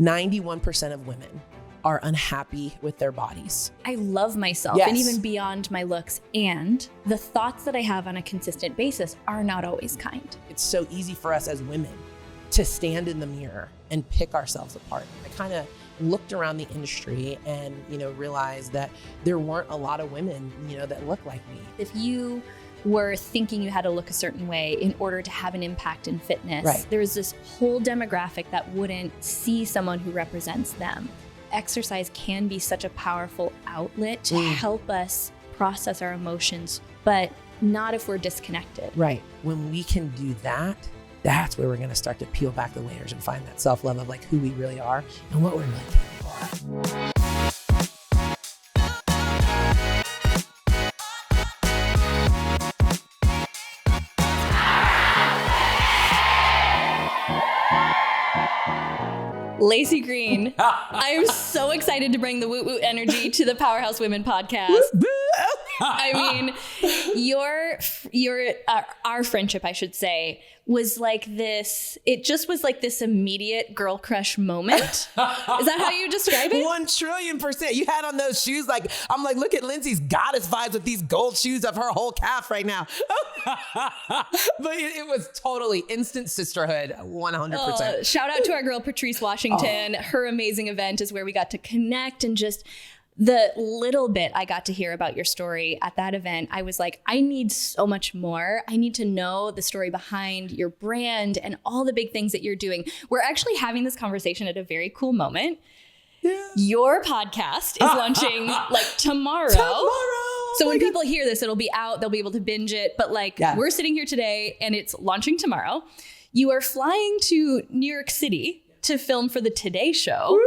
91% of women are unhappy with their bodies. I love myself and even beyond my looks. And the thoughts that I have on a consistent basis are not always kind. It's so easy for us as women to stand in the mirror and pick ourselves apart. I kind of looked around the industry and, realized that there weren't a lot of women, that look like me. If you were thinking you had to look a certain way in order to have an impact in fitness, there was this whole demographic that wouldn't see someone who represents them. Exercise can be such a powerful outlet to help us process our emotions, but not if we're disconnected. Right. When we can do that, that's where we're going to start to peel back the layers and find that self-love of like who we really are and what we're really capable of. Lacee Green, I am so excited to bring the Woot Woot energy to the Powerhouse Women podcast. I mean, our friendship, I should say, was like this. It just was like this immediate girl crush moment. Is that how you describe it? 1,000,000,000%. You had on those shoes. I'm like, look at Lindsay's goddess vibes with these gold shoes of her whole calf right now. But it was totally instant sisterhood, 100%. Shout out to our girl, Patrice Washington. Her amazing event is where we got to connect, and just the little bit I got to hear about your story at that event, I was like, I need so much more. I need to know the story behind your brand and all the big things that you're doing. We're actually having this conversation at a very cool moment. Yeah. Your podcast is launching tomorrow. So when people hear this, it'll be out. They'll be able to binge it. But we're sitting here today and it's launching tomorrow. You are flying to New York City to film for the Today Show.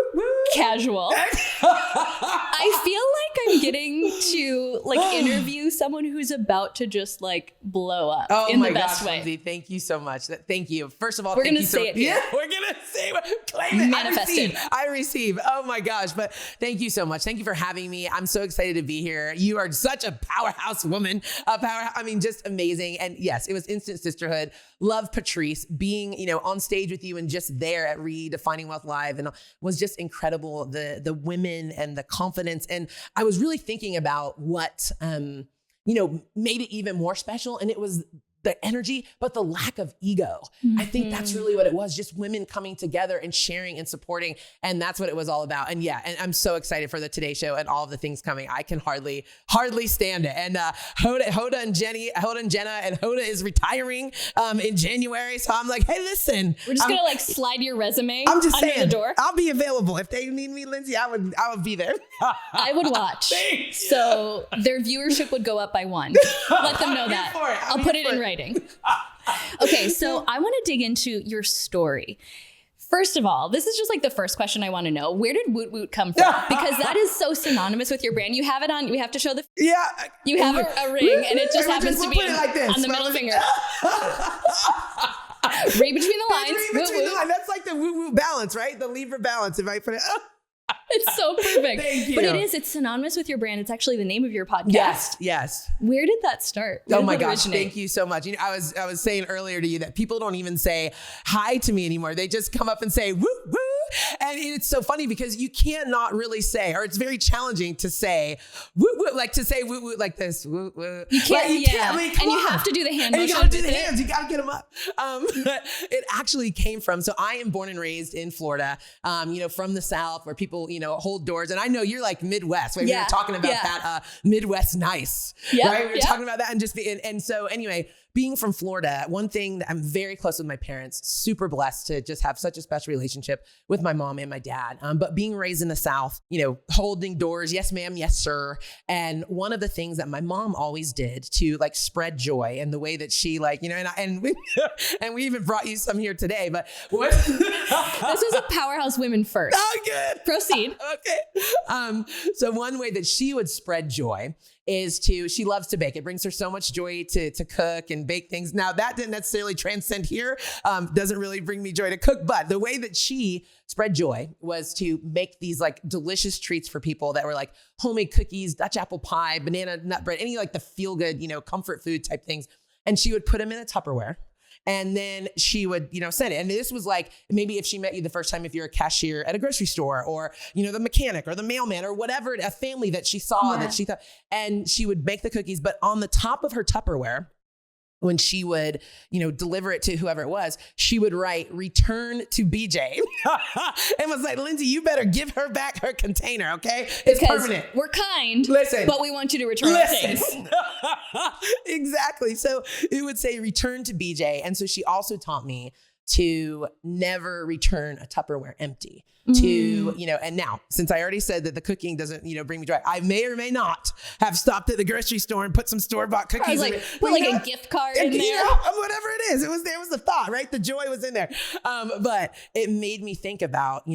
Casual. I feel like I'm getting to interview someone who's about to just blow up in the best way. Lindsay, thank you so much. Thank you. First of all, we're going to say it here. Yeah, we're going to say it. Claim it. Manifested. I receive. Oh my gosh. But thank you so much. Thank you for having me. I'm so excited to be here. You are such a powerhouse woman. Just amazing. And yes, it was instant sisterhood. Love Patrice being, on stage with you and just there at Redefining Wealth Live, and was just incredible. The women and the confidence. And I was really thinking about what, made it even more special. And it was the energy, but the lack of ego. Mm-hmm. I think that's really what it was. Just women coming together and sharing and supporting. And that's what it was all about. And and I'm so excited for the Today Show and all of the things coming. I can hardly stand it. And Hoda and Jenna, and Hoda is retiring in January. So I'm like, hey, listen. We're just going to slide your resume I'm just under saying, the door. I'll be available. If they need me, Lindsay, I would be there. I would watch. So their viewership would go up by 1. Let them know that. I'll put it in writing. Okay, so I want to dig into your story. First of all, this is just the first question I want to know. Where did Woot Woot come from? Because that is so synonymous with your brand. You have it on, we have to show the, you have a ring and it just happens to be on the middle finger. Read between the lines. Read between the lines. That's like the Woot Woot balance, right? The Libra balance, if I put it. It's so perfect. Thank you. But it's synonymous with your brand. It's actually the name of your podcast. Yes. Where did that start? Oh my gosh. Thank you so much. I was saying earlier to you that people don't even say hi to me anymore. They just come up and say, woo, woo. And it's so funny because you cannot really say, or it's very challenging to say, woo, woo, to say woo, woo, like this, woo, woo. You can't, and you have to do the hand motion. You got to do the hands. You got to get them up. It actually came from, so I am born and raised in Florida, from the South where people, hold doors. And I know you're Midwest. We were talking about that Midwest nice, right? We were talking about that and so anyway, being from Florida, one thing that I'm very close with my parents, super blessed to just have such a special relationship with my mom and my dad. But being raised in the South, holding doors, yes, ma'am, yes, sir. And one of the things that my mom always did to spread joy, and the way that she and we even brought you some here today, but what? This was a Powerhouse Women first. Oh, good. Proceed. Okay. So one way that she would spread joy is she loves to bake. It brings her so much joy to cook and bake things. Now that didn't necessarily transcend here. Doesn't really bring me joy to cook, but the way that she spread joy was to make these delicious treats for people that were homemade cookies, Dutch apple pie, banana nut bread, any the feel good, comfort food type things. And she would put them in a Tupperware. And then she would, send it. And this was like, maybe if she met you the first time, if you're a cashier at a grocery store, or, the mechanic or the mailman or whatever, a family that she saw that she thought, and she would make the cookies, but on the top of her Tupperware, when she would, deliver it to whoever it was, she would write "return to BJ," and was like, "Lindsay, you better give her back her container, okay? It's because permanent. We're kind, listen, but we want you to return things." Exactly. So it would say "return to BJ," and so she also taught me to never return a Tupperware empty. And now, since I already said that the cooking doesn't, bring me joy, I may or may not have stopped at the grocery store and put some store-bought cookies. I was like, put like a gift card in there. Whatever it is, there was the thought, right? The joy was in there. But it made me think about,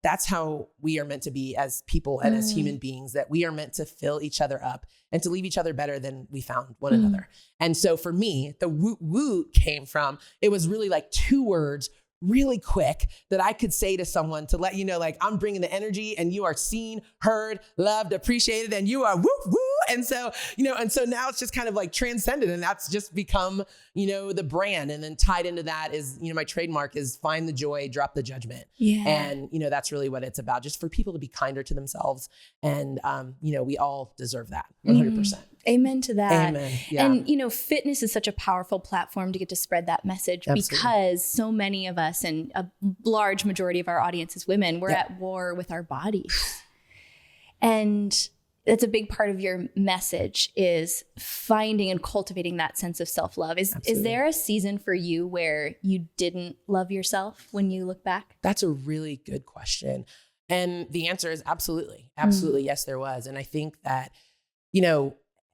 that's how we are meant to be as people and as human beings, that we are meant to fill each other up and to leave each other better than we found one another. And so for me, the woot woot came from, it was really like 2 words, really quick, that I could say to someone to let you know, like, I'm bringing the energy and you are seen, heard, loved, appreciated, and you are woo woo. And so, and so now it's just kind of like transcended, and that's just become, the brand. And then tied into that is, my trademark is find the joy, drop the judgment. Yeah. And, that's really what it's about, just for people to be kinder to themselves. And, we all deserve that 100%. Amen to that. Amen. Yeah. And, fitness is such a powerful platform to get to spread that message. Absolutely. Because so many of us, and a large majority of our audience is women, we're at war with our bodies. And that's a big part of your message, is finding and cultivating that sense of self-love. Is there a season for you where you didn't love yourself when you look back? That's a really good question. And the answer is absolutely. Absolutely. Yes, there was. And I think that,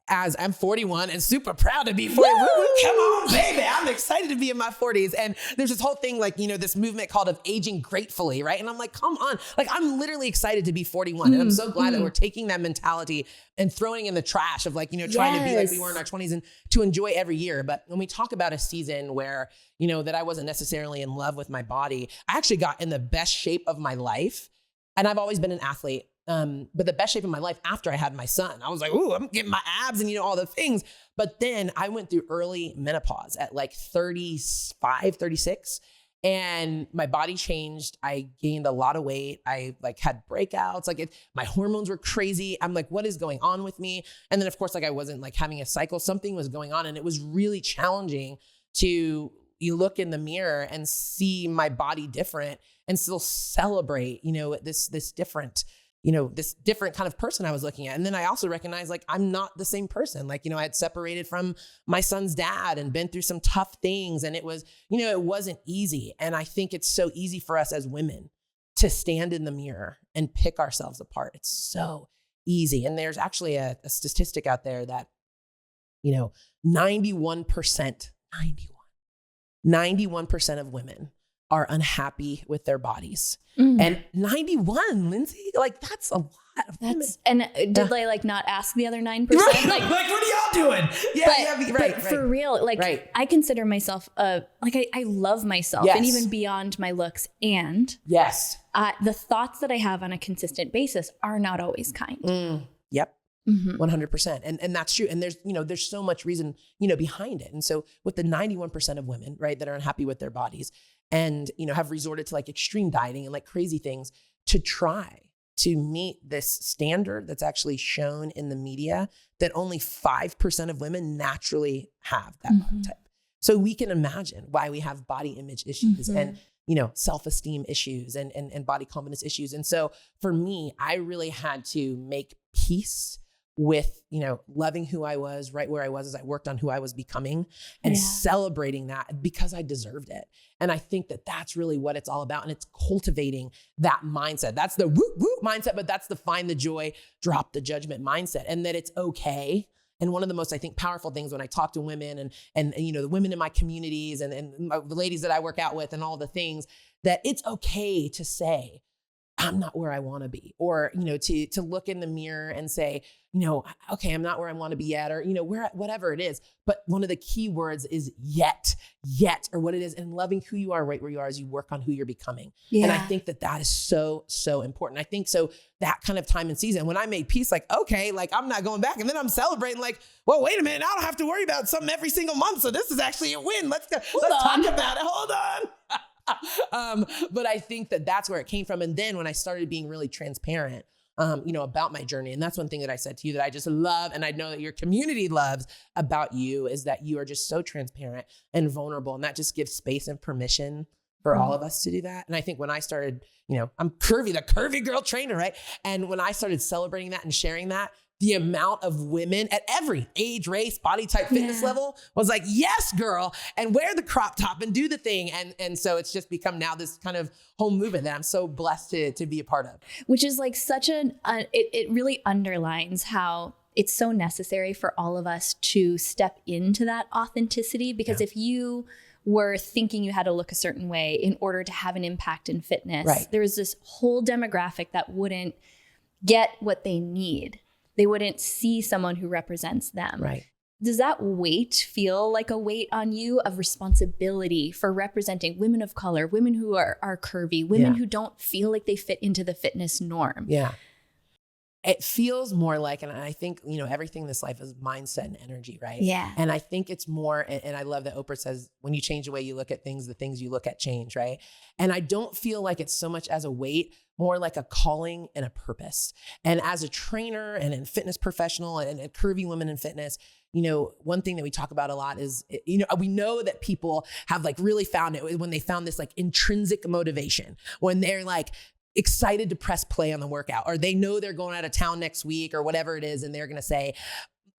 as I'm 41 and super proud to be 40. Come on, baby. I'm excited to be in my 40s. And there's this whole thing, like, this movement called of aging gratefully, right? And I'm like, come on. Like, I'm literally excited to be 41. And I'm so glad that we're taking that mentality and throwing in the trash of, like, trying to be like we were in our 20s and to enjoy every year. But when we talk about a season where, that I wasn't necessarily in love with my body, I actually got in the best shape of my life. And I've always been an athlete. But the best shape of my life after I had my son. I was like, ooh, I'm getting my abs and, all the things. But then I went through early menopause at like 35, 36. And my body changed. I gained a lot of weight. I had breakouts. My hormones were crazy. I'm like, what is going on with me? And then of course, I wasn't having a cycle. Something was going on. And it was really challenging to look in the mirror and see my body different and still celebrate, this different, this different kind of person I was looking at. And then I also recognized, I'm not the same person. I had separated from my son's dad and been through some tough things. And it was, it wasn't easy. And I think it's so easy for us as women to stand in the mirror and pick ourselves apart. It's so easy. And there's actually a statistic out there that, 91% of women are unhappy with their bodies. And 91, Lindsay, that's a lot of women. And did they not ask the other 9%? Right. Like, what are y'all doing? But for real, I consider myself, I love myself, and even beyond my looks. And the thoughts that I have on a consistent basis are not always kind. Yep. 100%. And that's true. And there's so much reason, behind it. And so with the 91% of women, right, that are unhappy with their bodies and, have resorted to extreme dieting and crazy things to try to meet this standard that's actually shown in the media, that only 5% of women naturally have that body type. So we can imagine why we have body image issues and, self-esteem issues and body confidence issues. And so for me, I really had to make peace with, loving who I was right where I was as I worked on who I was becoming and celebrating that because I deserved it. And I think that that's really what it's all about. And it's cultivating that mindset. That's the woot woot mindset, but that's the find the joy, drop the judgment mindset, and that it's okay. And one of the most, I think, powerful things when I talk to women and the women in my communities and the ladies that I work out with and all the things, that it's okay to say, I'm not where I want to be, or, to look in the mirror and say, okay, I'm not where I want to be yet, or, whatever it is. But one of the key words is yet, or what it is, and loving who you are right where you are as you work on who you're becoming. Yeah. And I think that is so, so important. I think so that kind of time and season, when I made peace, like, okay, like I'm not going back. And then I'm celebrating like, well, wait a minute, I don't have to worry about something every single month. So this is actually a win. Let's talk about it. Hold on. But I think that's where it came from. And then when I started being really transparent, about my journey, and that's one thing that I said to you that I just love, and I know that your community loves about you, is that you are just so transparent and vulnerable, and that just gives space and permission for all of us to do that. And I think when I started, I'm Curvy, the Curvy Girl Trainer, right? And when I started celebrating that and sharing that, the amount of women at every age, race, body type, fitness level was like, yes, girl, and wear the crop top and do the thing. And so it's just become now this kind of whole movement that I'm so blessed to be a part of. Which is like such it really underlines how it's so necessary for all of us to step into that authenticity, because if you were thinking you had to look a certain way in order to have an impact in fitness, there was this whole demographic that wouldn't get what they need. They wouldn't see someone who represents them. Right. Does that weight feel like a weight on you of responsibility for representing women of color, women who are curvy, women who don't feel like they fit into the fitness norm? Yeah. It feels more like, and I think, everything in this life is mindset and energy, right? Yeah. And I think it's more, and I love that Oprah says, when you change the way you look at things, the things you look at change, right? And I don't feel like it's so much as a weight, more like a calling and a purpose. And as a trainer and a fitness professional and a curvy woman in fitness, one thing that we talk about a lot is, we know that people have like really found it when they found this like intrinsic motivation, when they're like excited to press play on the workout, or they know they're going out of town next week or whatever it is. And they're going to say,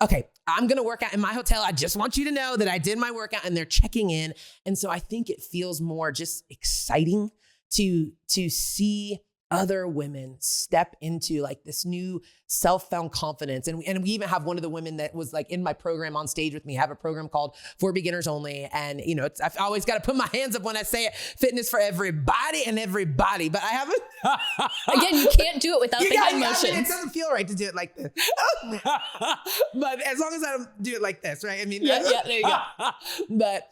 okay, I'm going to work out in my hotel. I just want you to know that I did my workout, and they're checking in. And so I think it feels more just exciting to see other women step into like this new self-found confidence. And we even have one of the women that was like in my program on stage with me, have a program called For Beginners Only. And, I've always got to put my hands up when I say it, fitness for everybody and everybody, but I haven't. Again, you can't do it without the hand motions. It doesn't feel right to do it like this. But as long as I don't do it like this, right? I mean, yeah, there you go. But,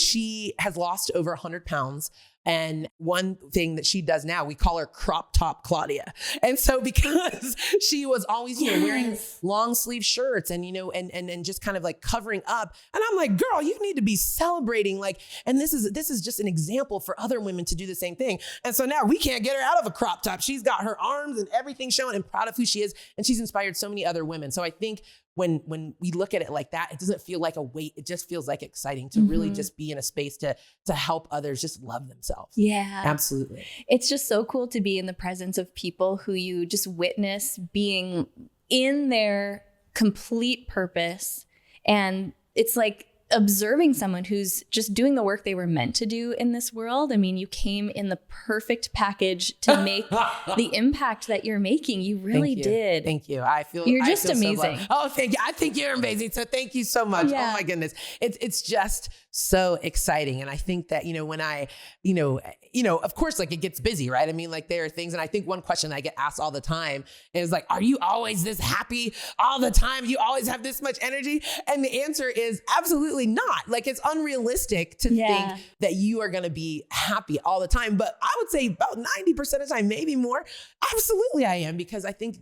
she has lost over 100 pounds. And one thing that she does now, we call her crop top Claudia. And so because she was always, wearing long sleeve shirts and, and just kind of like covering up. And I'm like, girl, you need to be celebrating. Like, and this is just an example for other women to do the same thing. And so now we can't get her out of a crop top. She's got her arms and everything showing, and proud of who she is. And she's inspired so many other women. So I think when we look at it like that, it doesn't feel like a weight. It just feels like exciting to really just be in a space to help others just love themselves. Yeah, absolutely. It's just so cool to be in the presence of people who you just witness being in their complete purpose. And it's like observing someone who's just doing the work they were meant to do in this world. I mean, you came in the perfect package to make the impact that you're making. You really did. Thank you. You're just amazing. So thank you. I think you're amazing. So thank you so much. Yeah. Oh my goodness. It's just so exciting. And I think that, when I, of course, like it gets busy, right? I mean, like there are things, and I think one question I get asked all the time is like, are you always this happy all the time? You always have this much energy? And the answer is absolutely not. Like it's unrealistic to think that you are going to be happy all the time. But I would say about 90% of the time, maybe more. Absolutely I am, because I think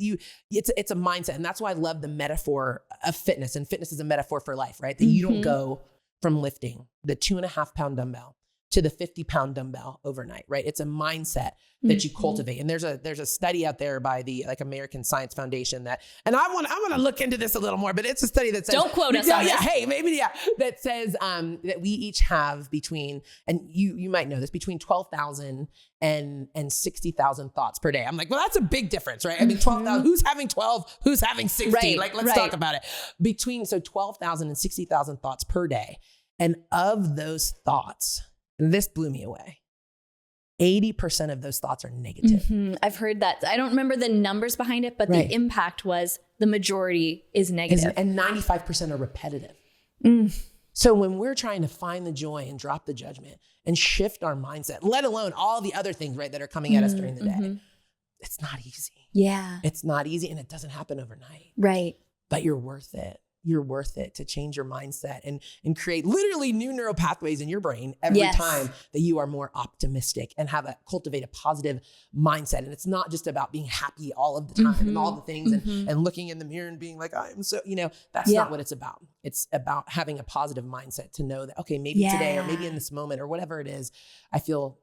it's a mindset. And that's why I love the metaphor of fitness. And fitness is a metaphor for life, right? That you don't go from lifting the 2.5 pound dumbbell to the 50 pound dumbbell overnight, right? It's a mindset that you cultivate. And there's a study out there by the American Science Foundation and I'm going to look into this a little more, but it's a study that says, don't quote us on this. Hey, maybe, that says, that we each have between, and you might know this, between 12,000 and 60,000 thoughts per day. I'm like, well, that's a big difference, right? I mean, 12,000, who's having 12, who's having 60? Right, like, let's talk about it. 12,000 and 60,000 thoughts per day. And of those thoughts, and this blew me away, 80% of those thoughts are negative. I've heard that. I don't remember the numbers behind it, but the impact was the majority is negative. And 95% are repetitive. So when we're trying to find the joy and drop the judgment and shift our mindset, let alone all the other things, right, that are coming at us during the day, it's not easy. Yeah. It's not easy, and it doesn't happen overnight. Right. But you're worth it. You're worth it to change your mindset and create literally new neural pathways in your brain every time that you are more optimistic and cultivate a positive mindset. And it's not just about being happy all of the time and all the things and looking in the mirror and being like, I'm so, that's not what it's about. It's about having a positive mindset to know that, okay, maybe today or maybe in this moment or whatever it is, I feel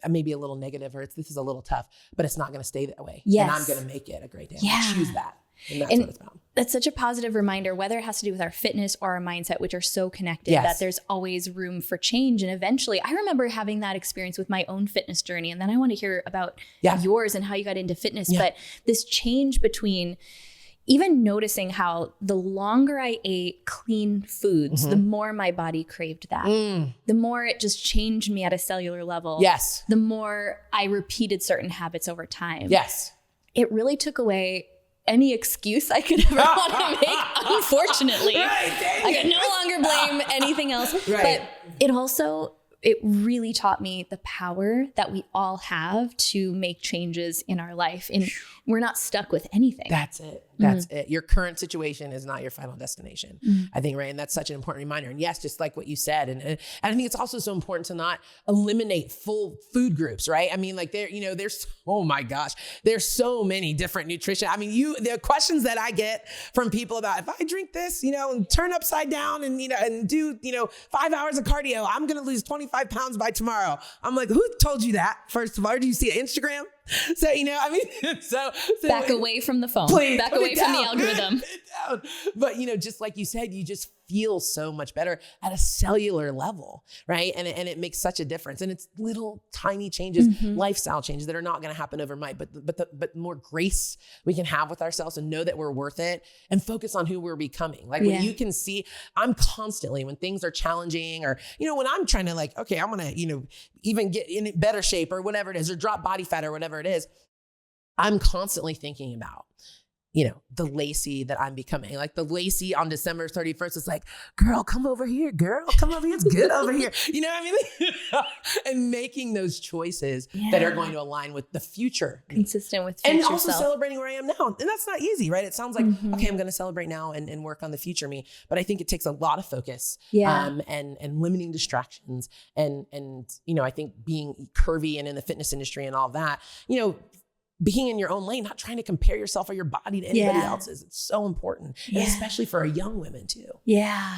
maybe a little negative or this is a little tough, but it's not going to stay that way. Yes. And I'm going to make it a great day. I'm going to choose that. And that's what it's about. That's such a positive reminder, whether it has to do with our fitness or our mindset, which are so connected, that there's always room for change. And eventually, I remember having that experience with my own fitness journey. And then I want to hear about yours and how you got into fitness. But this change between even noticing how the longer I ate clean foods, the more my body craved that. The more it just changed me at a cellular level. Yes. The more I repeated certain habits over time. Yes. It really took away any excuse I could ever want to make, unfortunately. I could no longer blame anything else. But it really taught me the power that we all have to make changes in our life. And we're not stuck with anything. That's it. That's it. Your current situation is not your final destination, I think, right? And that's such an important reminder. And yes, just like what you said. And I think it's also so important to not eliminate full food groups, right? I mean, like there's, oh my gosh, there's so many different nutrition. I mean, the questions that I get from people about if I drink this, and turn upside down and, and do, 5 hours of cardio, I'm going to lose 25 pounds by tomorrow. I'm like, who told you that? First of all, do you see Instagram? So, so back away from the phone, back away from the algorithm. But, just like you said, you just feel so much better at a cellular level, right? And it makes such a difference. And it's little tiny changes, lifestyle changes that are not going to happen overnight, but more grace we can have with ourselves and know that we're worth it and focus on who we're becoming. Like when you can see, I'm constantly, when things are challenging or, when I'm trying to like, okay, I'm going to, even get in better shape or whatever it is, or drop body fat or whatever it is, I'm constantly thinking about, the Lacee that I'm becoming. Like the Lacee on December 31st is like, girl, come over here. Girl, come over here. It's good over here. You know what I mean? And making those choices that are going to align with the future. Consistent with future and also self. Celebrating where I am now. And that's not easy, right? It sounds like, okay, I'm going to celebrate now and work on the future me. But I think it takes a lot of focus and limiting distractions. And I think being curvy and in the fitness industry and all that, being in your own lane, not trying to compare yourself or your body to anybody else's. It's so important, and especially for young women too. Yeah.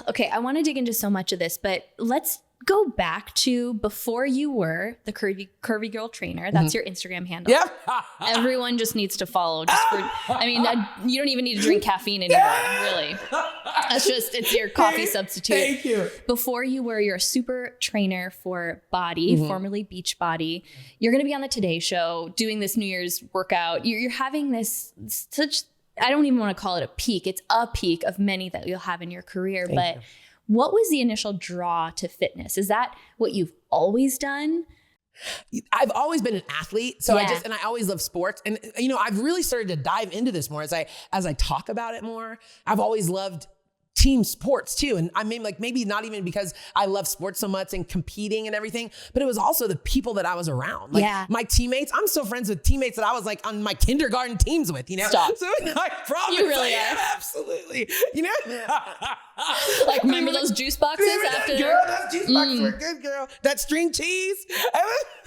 Okay, I want to dig into so much of this, but let's go back to before you were the Curvy Girl Trainer. That's your Instagram handle. Yeah. Everyone just needs to follow. You don't even need to drink caffeine anymore, really. It's your coffee substitute. Thank you. Before you're a super trainer for Body, formerly Beachbody. You're going to be on the Today Show doing this New Year's workout. You're having this I don't even want to call it a peak. It's a peak of many that you'll have in your career. Thank you. What was the initial draw to fitness? Is that what you've always done? I've always been an athlete. So I always love sports. And, I've really started to dive into this more as I talk about it more. I've always loved team sports too. And I mean, like maybe not even because I love sports so much and competing and everything, but it was also the people that I was around. Like my teammates, I'm still friends with teammates that I was like on my kindergarten teams with, Stop. So I promise you really are. Absolutely. Like remember those juice boxes after? Girl, those juice boxes were good, girl. That string cheese.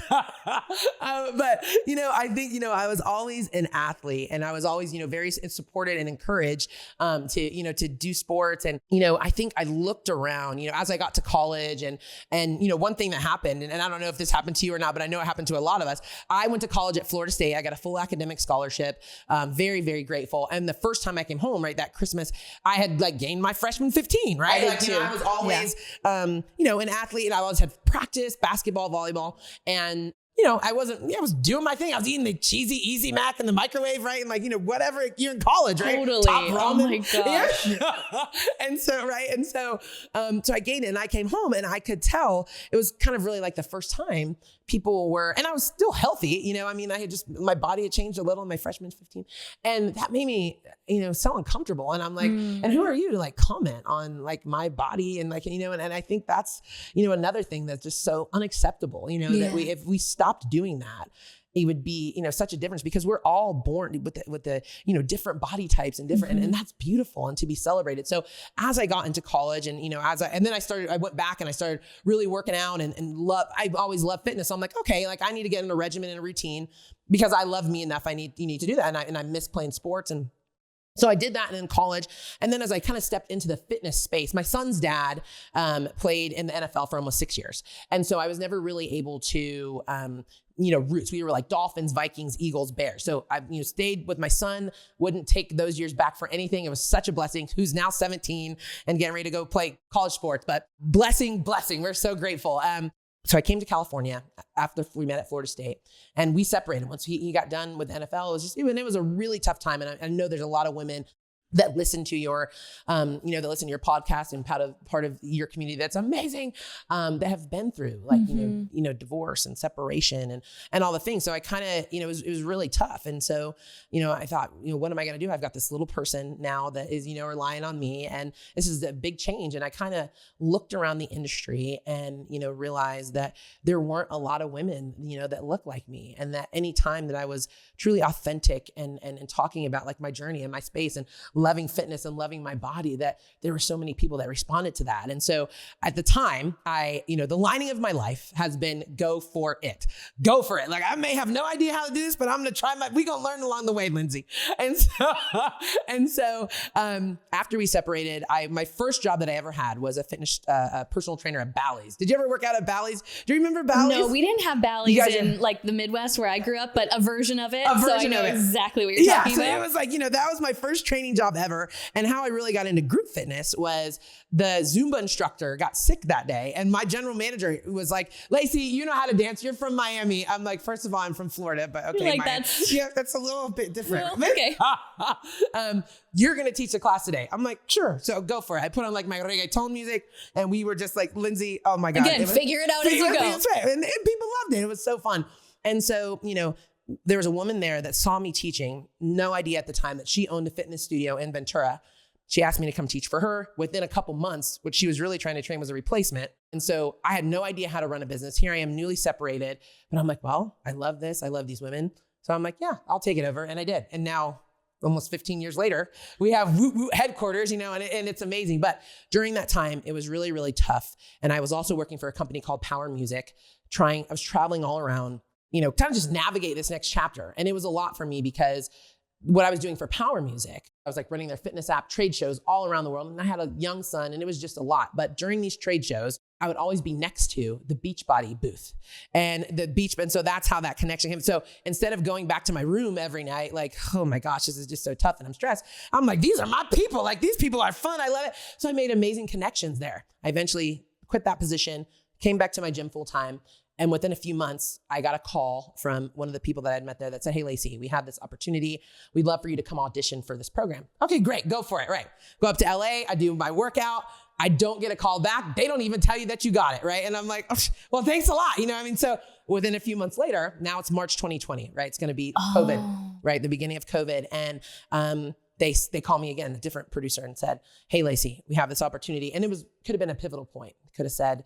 But, I think, I was always an athlete and I was always, very supported and encouraged to do sports. And, I think I looked around, as I got to college and one thing that happened, and I don't know if this happened to you or not, but I know it happened to a lot of us. I went to college at Florida State. I got a full academic scholarship. Very, very grateful. And the first time I came home, right, that Christmas, I had like gained my freshman 15, right? I did too. I was always, an athlete and I always had practice, basketball, volleyball. And I was doing my thing. I was eating the cheesy Easy Mac in the microwave, right? And whatever, you're in college, right? Totally. Top ramen. Oh my gosh. Yeah. And so I gained it and I came home and I could tell it was kind of really like the first time people were, and I was still healthy, you know, I mean, my body had changed a little in my freshman 15, and that made me, you know, so uncomfortable. And I'm like, and who are you to like comment on like my body? And like, you know, and I think that's, you know, another thing that's just so unacceptable, you know, that if we stopped doing that, it would be, you know, such a difference, because we're all born with the, you know, different body types and different, and that's beautiful and to be celebrated. So as I got into college and, you know, and then I went back and I started really working out and I've always loved fitness. So I'm like, okay, like I need to get in a regimen and a routine because I love me enough. You need to do that. And I miss playing sports. And so I did that in college. And then as I kind of stepped into the fitness space, my son's dad played in the NFL for almost 6 years. And so I was never really able to, you know, roots. We were like Dolphins, Vikings, Eagles, Bears. So I, you know, stayed with my son, wouldn't take those years back for anything. It was such a blessing, who's now 17 and getting ready to go play college sports, but blessing. We're so grateful. So I came to California after we met at Florida State, and we separated. Once he got done with NFL, it was a really tough time. And I know there's a lot of women that listen to your, you know, that listen to your podcast and part of your community that's amazing, that have been through like, you know, divorce and separation and all the things. So I kind of, you know, it was really tough. And so, you know, I thought, you know, what am I going to do? I've got this little person now that is, you know, relying on me, and this is a big change. And I kind of looked around the industry and, you know, realized that there weren't a lot of women, you know, that looked like me, and that any time that I was truly authentic and talking about like my journey and my space and loving fitness and loving my body, that there were so many people that responded to that. And so at the time, you know, the lining of my life has been go for it. Like I may have no idea how to do this, but I'm going to try we going to learn along the way, Lindsay. And so after we separated, my first job that I ever had was a personal trainer at Bally's. Did you ever work out at Bally's? Do you remember Bally's? No, we didn't have Bally's in like the Midwest where I grew up, but a version of it. So I know exactly what you're talking about. Yeah, so it was like, you know, that was my first training job ever. And how I really got into group fitness was the Zumba instructor got sick that day. And my general manager was like, Lacee, you know how to dance. You're from Miami. I'm like, first of all, I'm from Florida, but okay. Like that's a little bit different. Well, okay. You're going to teach a class today. I'm like, sure. So go for it. I put on like my reggaeton music, and we were just like, Lindsay, oh my God. Again, figure it out as you go. That's right. And people loved it. It was so fun. And so, you know, there was a woman there that saw me teaching, no idea at the time that she owned a fitness studio in Ventura. She asked me to come teach for her. Within a couple months, what she was really trying to train was a replacement. And so I had no idea how to run a business. Here I am, newly separated, but I'm like, well, I love this. I love these women. So I'm like, yeah, I'll take it over. And I did. And now almost 15 years later, we have WOOT WOOT headquarters, you know, and it's amazing. But during that time, it was really, really tough. And I was also working for a company called Power Music, I was traveling all around, you know, kind of just navigate this next chapter. And it was a lot for me because what I was doing for Power Music, I was like running their fitness app trade shows all around the world. And I had a young son, and it was just a lot. But during these trade shows, I would always be next to the Beachbody booth and so that's how that connection came. So instead of going back to my room every night, like, oh my gosh, this is just so tough and I'm stressed, I'm like, these are my people. Like, these people are fun. I love it. So I made amazing connections there. I eventually quit that position, came back to my gym full time. And within a few months, I got a call from one of the people that I'd met there that said, hey, Lacee, we have this opportunity. We'd love for you to come audition for this program. Okay, great. Go for it. Right. Go up to LA. I do my workout. I don't get a call back. They don't even tell you that you got it. Right. And I'm like, oh, well, thanks a lot. You know what I mean? So within a few months later, now it's March 2020, right? It's going to be COVID, right? The beginning of COVID. And, they called me again, a different producer, and said, hey, Lacee, we have this opportunity. And could have been a pivotal point. Could have said,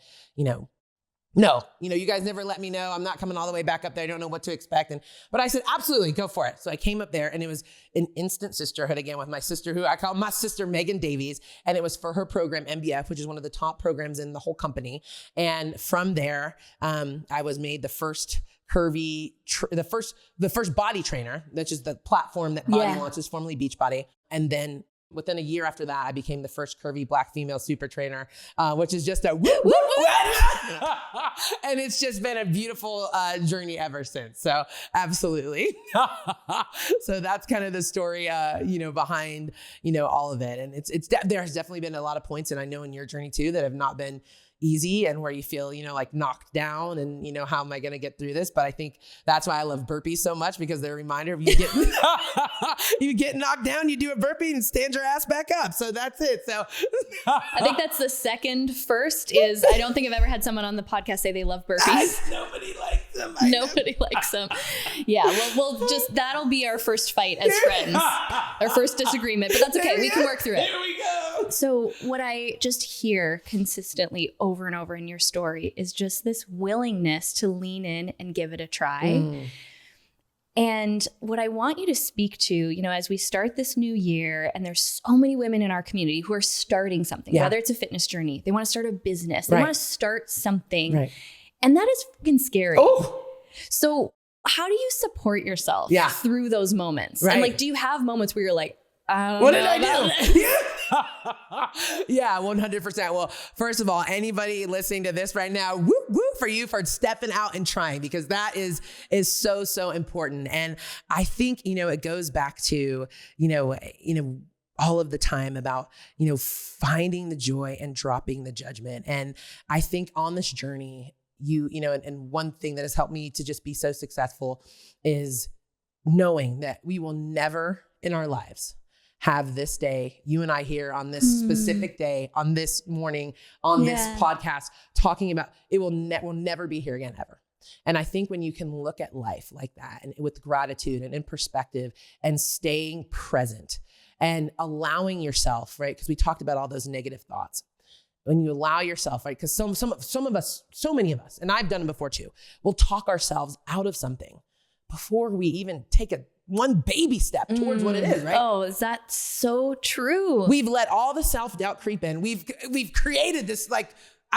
no, you guys never let me know. I'm not coming all the way back up there. I don't know what to expect. But I said, absolutely, go for it. So I came up there, and it was an instant sisterhood again with my sister, who I call my sister, Megan Davies. And it was for her program, MBF, which is one of the top programs in the whole company. And from there, I was made the first the first body trainer, which is the platform that Body launches, formerly Beachbody. And then within a year after that, I became the first curvy Black female super trainer, which is just a woo, woo, woo. And it's just been a beautiful journey ever since. So absolutely. So that's kind of the story, behind, all of it. And there has definitely been a lot of points, and I know in your journey too, that have not been easy, and where you feel, like knocked down, and how am I going to get through this? But I think that's why I love burpees so much, because they're a reminder of you get knocked down, you do a burpee and stand your ass back up. So that's it. So I think that's the second. First is, I don't think I've ever had someone on the podcast say they love burpees. Nobody likes them. Nobody likes them. Yeah. Well, we'll just, that'll be our first fight as friends, our first disagreement, but that's okay. We can work through it. There we go. So what I just hear consistently over and over in your story is just this willingness to lean in and give it a try. And what I want you to speak to, you know, as we start this new year, and there's so many women in our community who are starting something, whether it's a fitness journey, they want to start a business, they want to start something. And that is freaking scary. So how do you support yourself through those moments? And like, do you have moments where you're like, what did I do? Yeah, 100%. Well, first of all, anybody listening to this right now, woo woo for you for stepping out and trying, because that is so important. And I think, you know, it goes back to, you know, all of the time about, you know, finding the joy and dropping the judgment. And I think on this journey, you know, and one thing that has helped me to just be so successful is knowing that we will never in our lives have this day, you and I here on this specific day, on this morning, on this podcast, talking about it will never be here again, ever. And I think when you can look at life like that and with gratitude and in perspective and staying present and allowing yourself, right? Because we talked about all those negative thoughts. When you allow yourself, right? Because some of us, so many of us, and I've done it before too, will talk ourselves out of something before we even take one baby step towards what it is, right? Oh, is that so true? We've let all the self-doubt creep in. We've created this, like,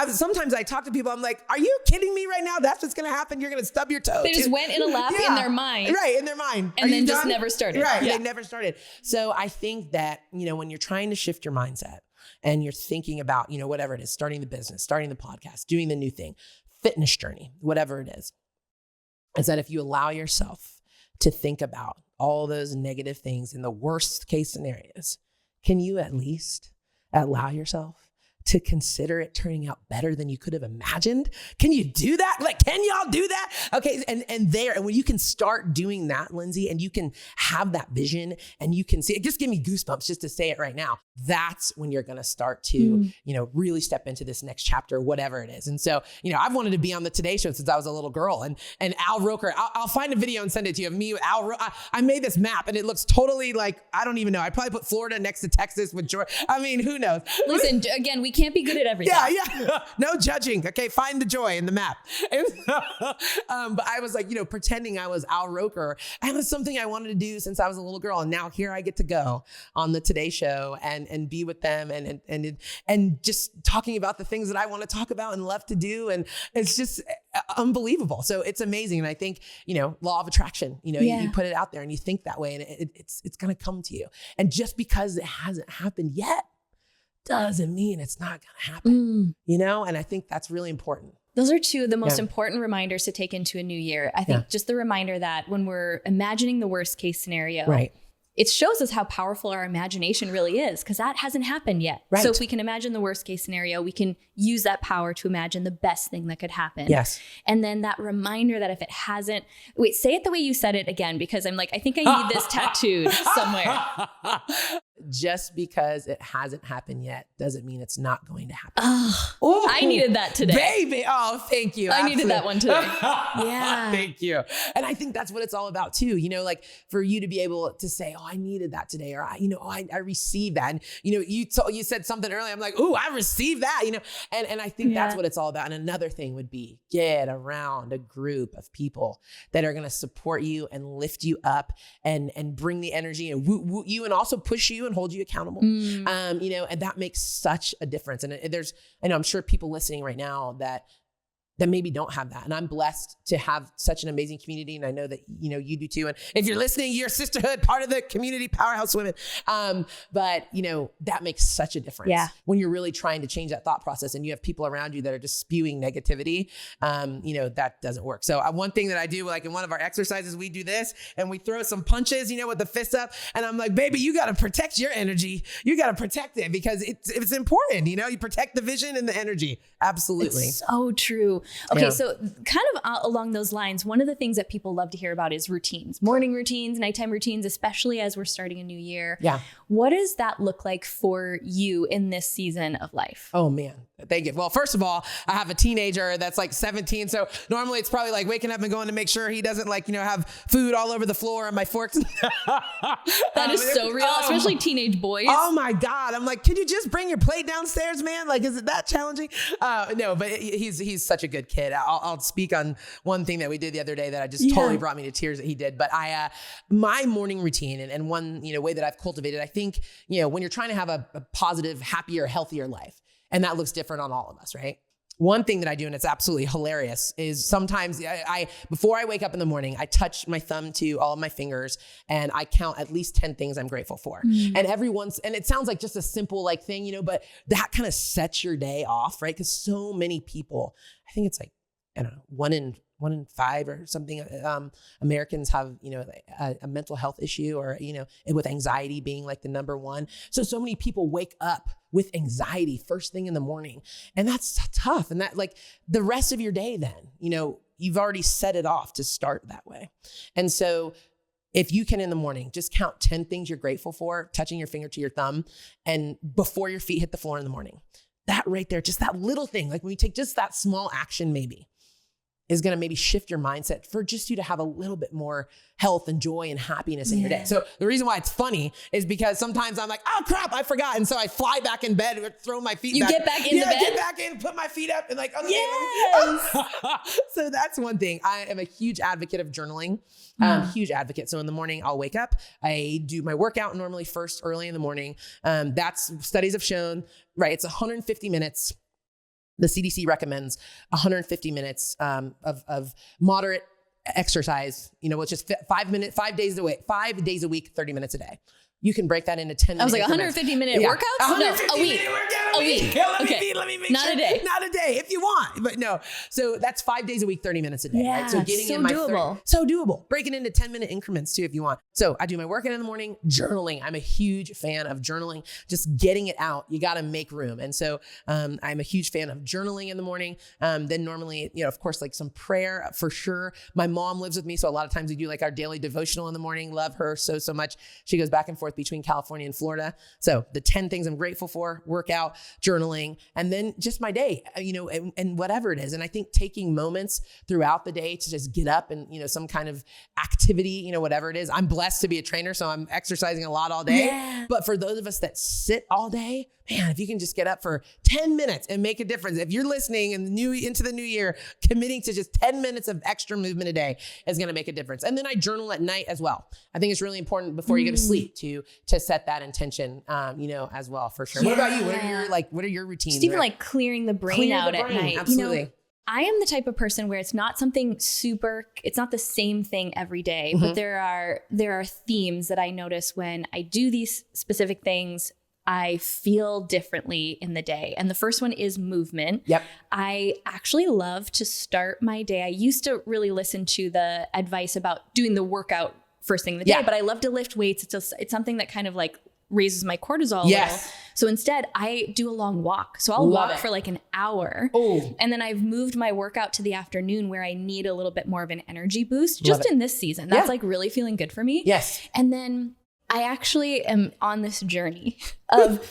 sometimes I talk to people, I'm like, are you kidding me right now? That's what's going to happen. You're going to stub your toe. They just went in a lap in their mind. Right, in their mind. And then just never started. Right, they never started. So I think that, you know, when you're trying to shift your mindset and you're thinking about, you know, whatever it is, starting the business, starting the podcast, doing the new thing, fitness journey, whatever it is that if you allow yourself to think about all those negative things in the worst case scenarios, can you at least allow yourself to consider it turning out better than you could have imagined? Can you do that? Like, can y'all do that? Okay. And when you can start doing that, Lindsay, and you can have that vision and you can see it, just give me goosebumps just to say it right now. That's when you're going to start to, you know, really step into this next chapter, whatever it is. And so, you know, I've wanted to be on the Today Show since I was a little girl, and Al Roker, I'll find a video and send it to you of me with Al Roker. I made this map and it looks totally like, I don't even know. I probably put Florida next to Texas with Georgia. I mean, who knows? Listen, again, we can't be good at everything. Yeah. No judging. Okay. Find the joy in the map. And, but I was like, you know, pretending I was Al Roker. And it was something I wanted to do since I was a little girl. And now here I get to go on the Today Show and be with them and just talking about the things that I want to talk about and love to do. And it's just unbelievable. So it's amazing. And I think, you know, law of attraction, you know, you put it out there and you think that way and it's going to come to you. And just because it hasn't happened yet doesn't mean it's not going to happen, you know? And I think that's really important. Those are two of the most important reminders to take into a new year. I think just the reminder that when we're imagining the worst case scenario, it shows us how powerful our imagination really is, because that hasn't happened yet. Right. So if we can imagine the worst case scenario, we can use that power to imagine the best thing that could happen. Yes. And then that reminder that if it hasn't, wait, say it the way you said it again, because I'm like, I think I need this tattooed somewhere. Just because it hasn't happened yet doesn't mean it's not going to happen. Oh, I needed that today. Baby. Oh, thank you. I needed that one today. Yeah. Thank you. And I think that's what it's all about too. You know, like for you to be able to say, oh, I needed that today. Or, I received that. And, you know, you said something earlier. I'm like, oh, I received that, you know, and I think that's what it's all about. And another thing would be get around a group of people that are going to support you and lift you up and bring the energy and woot woot you and also push you and hold you accountable. You know, and that makes such a difference. And I know I'm sure people listening right now that maybe don't have that. And I'm blessed to have such an amazing community. And I know that, you know, you do too. And if you're listening, you're sisterhood, part of the community, Powerhouse Women. But you know, that makes such a difference when you're really trying to change that thought process and you have people around you that are just spewing negativity. You know, that doesn't work. So one thing that I do, like in one of our exercises, we do this and we throw some punches, you know, with the fist up. And I'm like, baby, you got to protect your energy. You got to protect it because it's important. You know, you protect the vision and the energy. Absolutely. It's so true. Okay. Yeah. So kind of along those lines, one of the things that people love to hear about is routines, morning routines, nighttime routines, especially as we're starting a new year. Yeah. What does that look like for you in this season of life? Oh man, thank you. Well, first of all, I have a teenager that's like 17. So normally it's probably like waking up and going to make sure he doesn't like, have food all over the floor and my forks. That is so real, especially teenage boys. Oh my God. I'm like, could you just bring your plate downstairs, man? Like, is it that challenging? No, but he's such a good kid. I'll speak on one thing that we did the other day that I just totally brought me to tears that he did. But my morning routine and one, way that I've cultivated, I think, when you're trying to have a positive, happier, healthier life, and that looks different on all of us, right? One thing that I do, and it's absolutely hilarious, is sometimes before I wake up in the morning, I touch my thumb to all of my fingers and I count at least 10 things I'm grateful for. And and it sounds like just a simple thing, but that kind of sets your day off, right? Because so many people, I think it's like, I don't know, one in five or something, Americans have, a mental health issue or, with anxiety being like the number one. So many people wake up with anxiety first thing in the morning, and that's tough. And that the rest of your day, then, you've already set it off to start that way. And so if you can in the morning, just count 10 things you're grateful for, touching your finger to your thumb, and before your feet hit the floor in the morning, that right there, just that little thing, like when you take just that small action, maybe is going to maybe shift your mindset for just you to have a little bit more health and joy and happiness in your day. So the reason why it's funny is because sometimes I'm like, oh crap, I forgot. And so I fly back in bed and throw my feet back. You get back into bed? Get back in, put my feet up and like, okay. Yes. So that's one thing. I am a huge advocate of journaling. Huge advocate. So in the morning, I'll wake up. I do my workout normally first early in the morning. That's studies have shown, right? It's 150 minutes. The CDC recommends 150 minutes of moderate exercise, it's just 5 days a week, 30 minutes a day. You can break that into 10 minutes. I was like, 150 minute workouts? No, a week. A week. Let me make Not sure. a day. Not a day if you want, but no. So that's 5 days a week, 30 minutes a day. Yeah, right? So getting so in my doable. so doable. Break it into 10-minute increments too if you want. So I do my workout in the morning, journaling. I'm a huge fan of journaling, just getting it out. You got to make room. And so I'm a huge fan of journaling in the morning. Then normally, of course, like some prayer for sure. My mom lives with me. So a lot of times we do like our daily devotional in the morning. Love her so much. She goes back and forth between California and Florida. So the 10 things I'm grateful for, workout, journaling, and then just my day, and whatever it is. And I think taking moments throughout the day to just get up and, some kind of activity, whatever it is. I'm blessed to be a trainer, so I'm exercising a lot all day. Yeah. But for those of us that sit all day, man, if you can just get up for 10 minutes and make a difference. If you're listening into the new year, committing to just 10 minutes of extra movement a day is going to make a difference. And then I journal at night as well. I think it's really important before you go to sleep to set that intention, as well, for sure. Yeah. What about you? What are your routines? Just even clearing the brain out at night. Absolutely. I am the type of person where it's not something it's not the same thing every day, but there are themes that I notice when I do these specific things. I feel differently in the day. And the first one is movement. Yep. I actually love to start my day. I used to really listen to the advice about doing the workout first thing in the day, but I love to lift weights. It's something that kind of raises my cortisol a little. So instead I do a long walk. So I'll walk for like an hour. And then I've moved my workout to the afternoon where I need a little bit more of an energy boost just in this season. That's really feeling good for me. Yes. And then I actually am on this journey of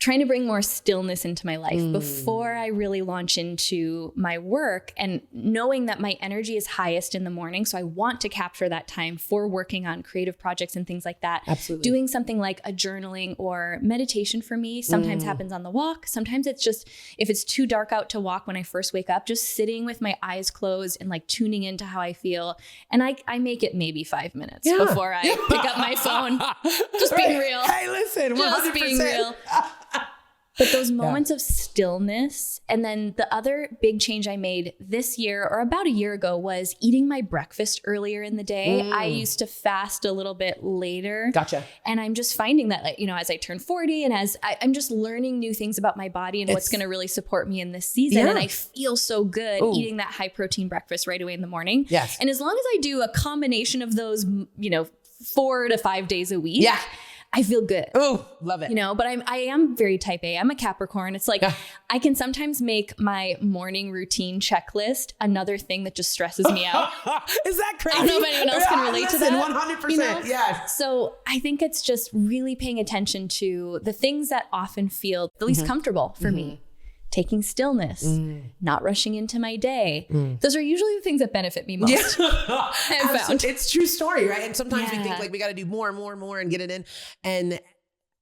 trying to bring more stillness into my life before I really launch into my work, and knowing that my energy is highest in the morning. So I want to capture that time for working on creative projects and things like that. Absolutely. Doing something like a journaling or meditation for me sometimes happens on the walk. Sometimes it's just, if it's too dark out to walk when I first wake up, just sitting with my eyes closed and tuning into how I feel. And I make it maybe 5 minutes before I pick up my phone. Just being real. Hey, listen, 100%. Just being real. But those moments of stillness. And then the other big change I made this year or about a year ago was eating my breakfast earlier in the day. I used to fast a little bit later. Gotcha. And I'm just finding that, as I turn 40 and as I'm just learning new things about my body and what's going to really support me in this season. And I feel so good eating that high protein breakfast right away in the morning. Yes. And as long as I do a combination of those, 4 to 5 days a week. Yeah. I feel good. Oh, love it. But I am very type A. I'm a Capricorn. It's like, I can sometimes make my morning routine checklist another thing that just stresses me out. Is that crazy? I don't know if anyone else can relate to that. 100%. Yeah. So I think it's just really paying attention to the things that often feel the least comfortable for me. Taking stillness, not rushing into my day. Those are usually the things that benefit me most. I've found. It's true story, right? And sometimes we think like we got to do more and more and more and get it in. And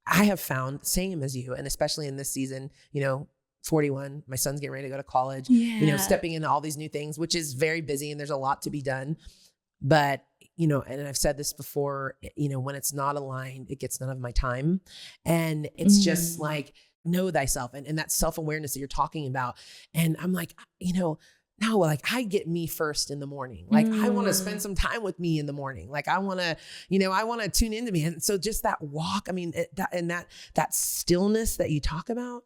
I have found, same as you, and especially in this season, 41, my son's getting ready to go to college, stepping into all these new things, which is very busy and there's a lot to be done. But, and I've said this before, when it's not aligned, it gets none of my time. And it's just like, know thyself and that self-awareness that you're talking about. And I'm like, no, like I get me first in the morning. Like I want to spend some time with me in the morning. Like I want to, I want to tune into me. And so just that walk, I mean, that stillness that you talk about,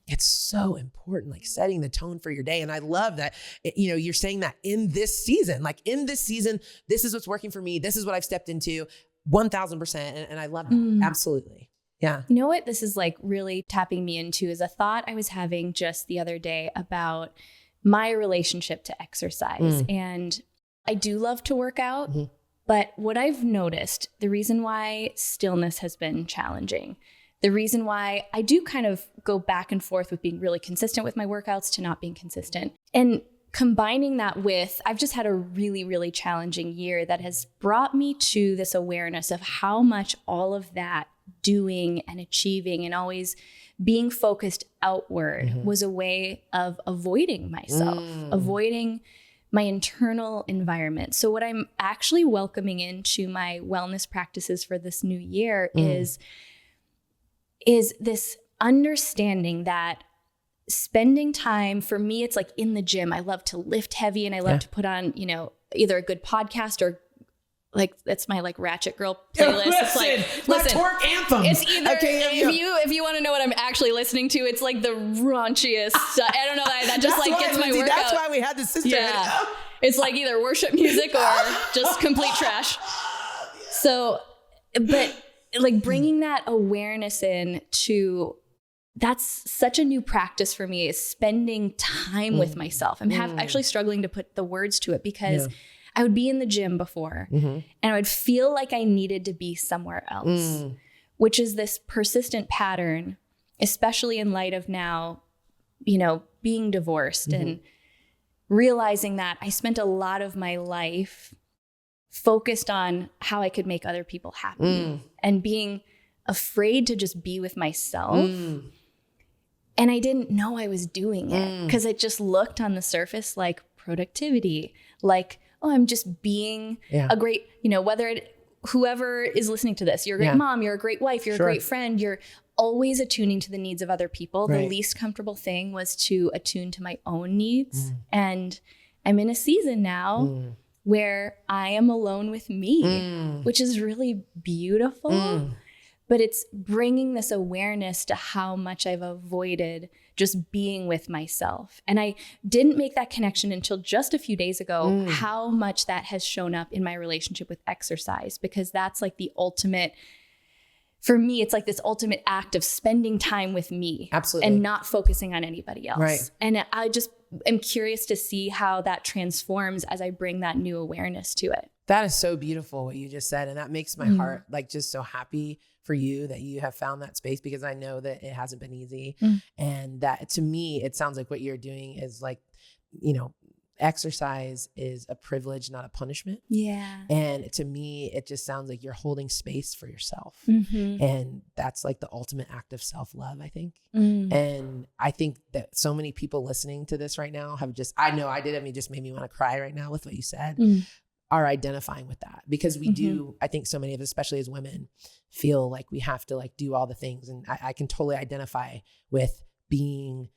it's so important, like setting the tone for your day. And I love that, you're saying that in this season, this is what's working for me. This is what I've stepped into 1000%. And I love that. Absolutely. Yeah. You know what this is like really tapping me into is a thought I was having just the other day about my relationship to exercise. And I do love to work out, but what I've noticed, the reason why stillness has been challenging, the reason why I do kind of go back and forth with being really consistent with my workouts to not being consistent, and combining that with, I've just had a really, really challenging year that has brought me to this awareness of how much all of that doing and achieving and always being focused outward was a way of avoiding myself, avoiding my internal environment. So what I'm actually welcoming into my wellness practices for this new year is this understanding that spending time, for me, it's like in the gym. I love to lift heavy and I love to put on, either a good podcast or like that's my like ratchet girl playlist. It's like my twerk anthem. It's either if you want to know what I'm actually listening to, it's like the raunchiest. I don't know, that just like gets my workout. That's why we had the sisterhood. Yeah, it's like either worship music or just complete trash. So, but like bringing that awareness in to. That's such a new practice for me, is spending time with myself. I'm actually struggling to put the words to it because I would be in the gym before and I would feel like I needed to be somewhere else, which is this persistent pattern, especially in light of now, being divorced and realizing that I spent a lot of my life focused on how I could make other people happy and being afraid to just be with myself. And I didn't know I was doing it because it just looked on the surface like productivity, like, oh, I'm just being a great, whoever is listening to this, you're a great mom, you're a great wife, you're a great friend, you're always attuning to the needs of other people. The least comfortable thing was to attune to my own needs. And I'm in a season now where I am alone with me, which is really beautiful. But it's bringing this awareness to how much I've avoided just being with myself. And I didn't make that connection until just a few days ago, how much that has shown up in my relationship with exercise, because that's like the ultimate, for me, it's like this ultimate act of spending time with me. Absolutely. And not focusing on anybody else. Right. And I just am curious to see how that transforms as I bring that new awareness to it. That is so beautiful what you just said. And that makes my heart like just so happy for you that you have found that space, because I know that it hasn't been easy. And that to me, it sounds like what you're doing is like, exercise is a privilege, not a punishment. Yeah. And to me, it just sounds like you're holding space for yourself. And that's like the ultimate act of self-love, I think. And I think that so many people listening to this right now have just, I know I did, it just made me want to cry right now with what you said. Are identifying with that, because we do, I think so many of us, especially as women, feel like we have to like do all the things. And I can totally identify with being,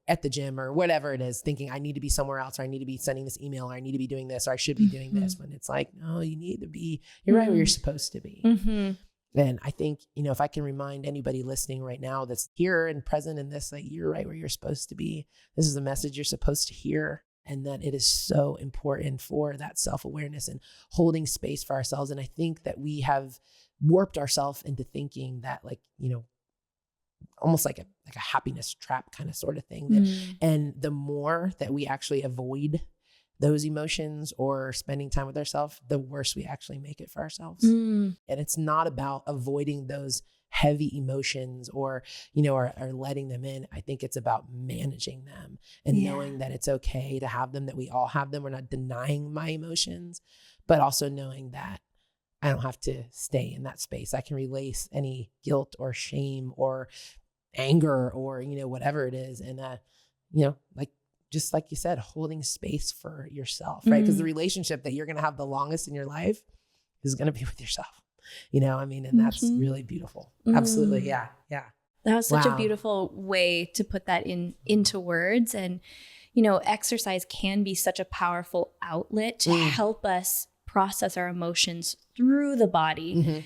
at the gym or whatever it is, thinking I need to be somewhere else, or I need to be sending this email, or I need to be doing this, or I should be doing this, when it's like, no, you need to be, you're right where you're supposed to be. And I think, if I can remind anybody listening right now that's here and present in this, like, you're right where you're supposed to be. This is a message you're supposed to hear. and that it is so important for that self-awareness and holding space for ourselves. And I think that we have warped ourselves into thinking that, like, you know, almost like a happiness trap kind of sort of thing. And the more that we actually avoid those emotions or spending time with ourselves, the worse we actually make it for ourselves. And it's not about avoiding those heavy emotions or, you know, or letting them in. I think it's about managing them and knowing that it's okay to have them, that we all have them. We're not denying my emotions, but also knowing that I don't have to stay in that space. I can release any guilt or shame or anger or, you know, whatever it is. And, you know, like, just like you said, holding space for yourself, right? Because the relationship that you're going to have the longest in your life is going to be with yourself, you know, I mean, and that's really beautiful. Absolutely. Yeah. Yeah. That was such a beautiful way to put that into words. And, you know, exercise can be such a powerful outlet to help us process our emotions through the body,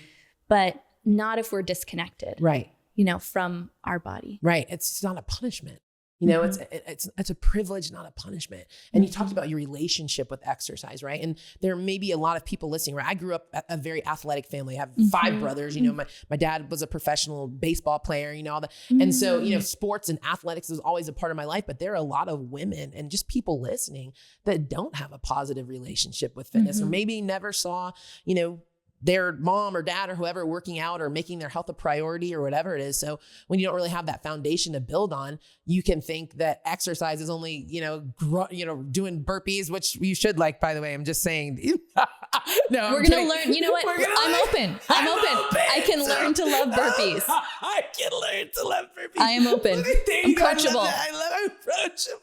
but not if we're disconnected, right? You know, from our body. Right. It's not a punishment. You know, it's a privilege, not a punishment. And you talked about your relationship with exercise, right? And there may be a lot of people listening, right? I grew up at a very athletic family. I have 5 brothers. You know, my dad was a professional baseball player, you know, all that. And so, you know, sports and athletics is always a part of my life, but there are a lot of women and just people listening that don't have a positive relationship with fitness or maybe never saw, you know, their mom or dad or whoever working out or making their health a priority or whatever it is. So when you don't really have that foundation to build on, you can think that exercise is only, you know, doing burpees, which you should, like, by the way, I'm just saying. No, we're going to learn. You know what? I'm open. I can learn to love burpees. I can learn to love burpees. I am open. I'm coachable. I love approachable.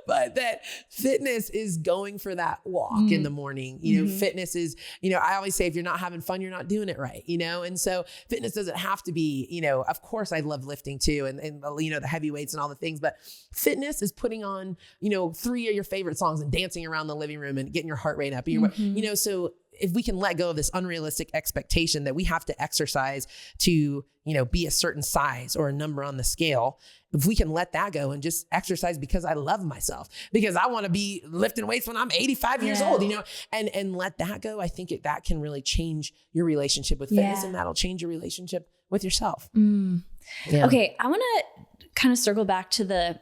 But that fitness is going for that walk in the morning. You know, fitness is, you know, I always say, if you're not having fun, you're not doing it right, you know? And so fitness doesn't have to be, you know, of course I love lifting too, and you know, the heavy weights and all the things, but fitness is putting on, you know, 3 of your favorite songs and dancing around the living room and getting your heart rate up. You know, so if we can let go of this unrealistic expectation that we have to exercise to, you know, be a certain size or a number on the scale, if we can let that go and just exercise because I love myself, because I want to be lifting weights when I'm 85 years old, you know, and let that go, I think that can really change your relationship with fitness, and that'll change your relationship with yourself. Okay. I want to kind of circle back to the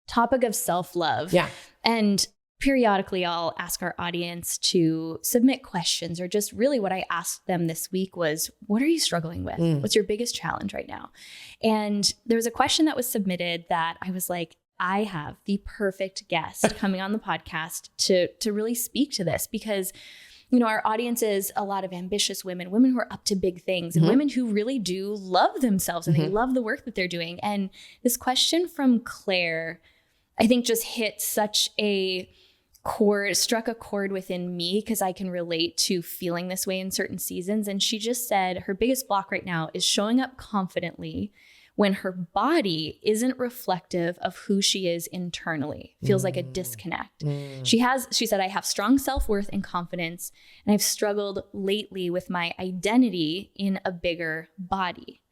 topic of self-love. Yeah. And periodically I'll ask our audience to submit questions, or just really what I asked them this week was, what are you struggling with? What's your biggest challenge right now? And there was a question that was submitted that I was like, I have the perfect guest coming on the podcast to really speak to this, because, you know, our audience is a lot of ambitious women who are up to big things, and women who really do love themselves and they love the work that they're doing. And this question from Claire, I think, just hit such a chord, struck a chord within me, because I can relate to feeling this way in certain seasons. And she just said her biggest block right now is showing up confidently when her body isn't reflective of who she is internally. Feels like a disconnect. She said, I have strong self-worth and confidence, and I've struggled lately with my identity in a bigger body.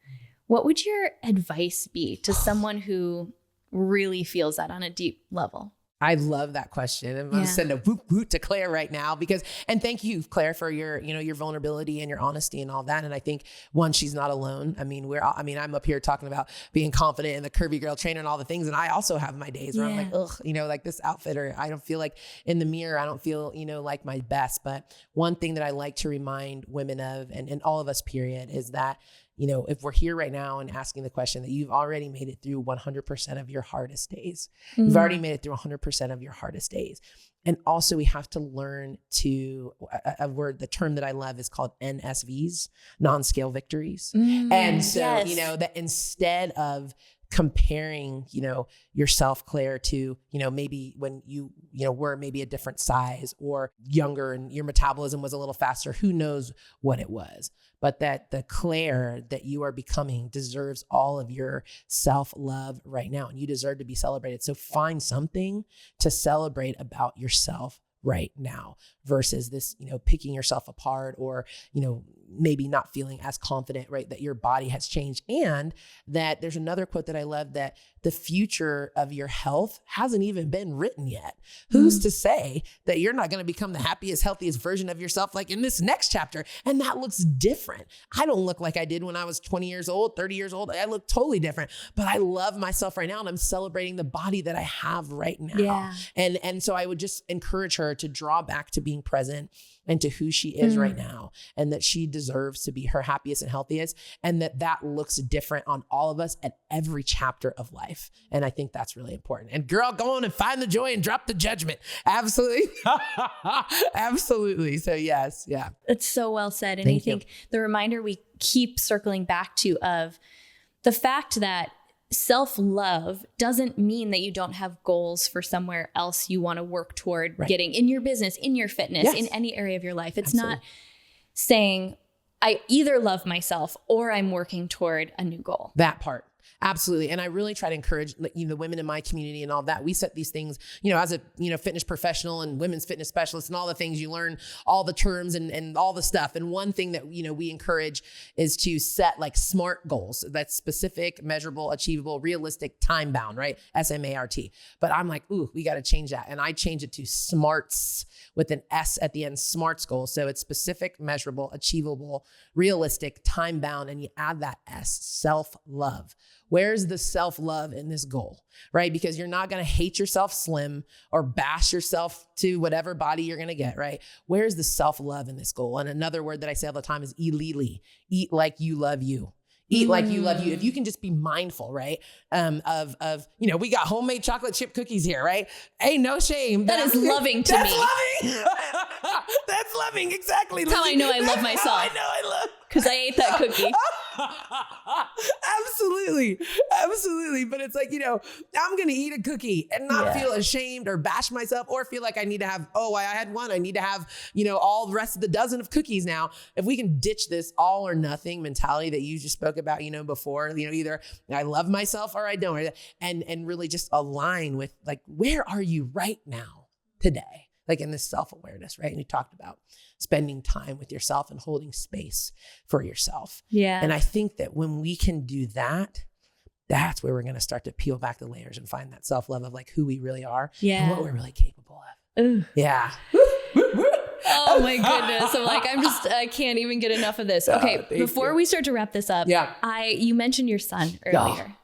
What would your advice be to someone who really feels that on a deep level? I love that question. I'm going to send a whoop whoop to Claire right now, and thank you, Claire, for your, you know, your vulnerability and your honesty and all that. And I think, one, she's not alone. I mean, I'm up here talking about being confident in the Curvy Girl Trainer and all the things. And I also have my days where I'm like, ugh, you know, like this outfit, or I don't feel like in the mirror, I don't feel, you know, like my best. But one thing that I like to remind women of, and all of us, period, is that, you know, if we're here right now and asking the question, that you've already made it through 100% of your hardest days. You've already made it through 100% of your hardest days. And also we have to learn to, the term that I love is called NSVs, non-scale victories. And so, you know, that instead of comparing, you know, yourself, Claire, to, you know, maybe when you know, were maybe a different size or younger and your metabolism was a little faster, who knows what it was, but that the Claire that you are becoming deserves all of your self-love right now, and you deserve to be celebrated. So find something to celebrate about yourself right now, versus this, you know, picking yourself apart, or, you know, maybe not feeling as confident, right? That your body has changed. And that there's another quote that I love, that the future of your health hasn't even been written yet. Who's to say that you're not going to become the happiest, healthiest version of yourself, like in this next chapter? And that looks different. I don't look like I did when I was 20 years old, 30 years old. I look totally different, but I love myself right now. And I'm celebrating the body that I have right now. Yeah. And so I would just encourage her to draw back to being present and to who she is right now, and that she deserves to be her happiest and healthiest, and that looks different on all of us at every chapter of life. And I think that's really important. And girl, go on and find the joy and drop the judgment. Absolutely. Absolutely. So yes. Yeah. It's so well said. And I think the reminder we keep circling back to of the fact that self-love doesn't mean that you don't have goals for somewhere else you want to work toward getting in your business, in your fitness, in any area of your life. It's not saying I either love myself or I'm working toward a new goal. That part. Absolutely. And I really try to encourage, the women in my community and all that. We set these things, as a, fitness professional and women's fitness specialist and all the things you learn, all the terms and all the stuff. And one thing that, we encourage is to set like SMART goals. That's specific, measurable, achievable, realistic, time bound, right? SMART. But I'm like, ooh, we got to change that. And I change it to SMARTS with an S at the end, SMARTS goals. So it's specific, measurable, achievable, realistic, time bound. And you add that S, self-love. Where's the self-love in this goal, right? Because you're not going to hate yourself slim or bash yourself to whatever body you're going to get, right? Where's the self-love in this goal? And another word that I say all the time is ilili, eat like you love you. Eat like you love you. If you can just be mindful, right? Of we got homemade chocolate chip cookies here, right? Ain't no shame. That is loving to me. That's loving. That's loving. Exactly. That's how I know I love myself. I know I love. Because I ate that cookie. Absolutely. Absolutely. But it's like, I'm going to eat a cookie and not feel ashamed or bash myself or feel like I need to have, I had one. I need to have, all the rest of the dozen of cookies now. If we can ditch this all or nothing mentality that you just spoke about, before, either I love myself or I don't, and really just align with like, where are you right now today? Like in this self-awareness, right? And you talked about spending time with yourself and holding space for yourself. Yeah. And I think that when we can do that, that's where we're going to start to peel back the layers and find that self-love of like who we really are and what we're really capable of. Ooh. Yeah. Oh my goodness. I'm like, I can't even get enough of this. Okay. Before we start to wrap this up, you mentioned your son earlier.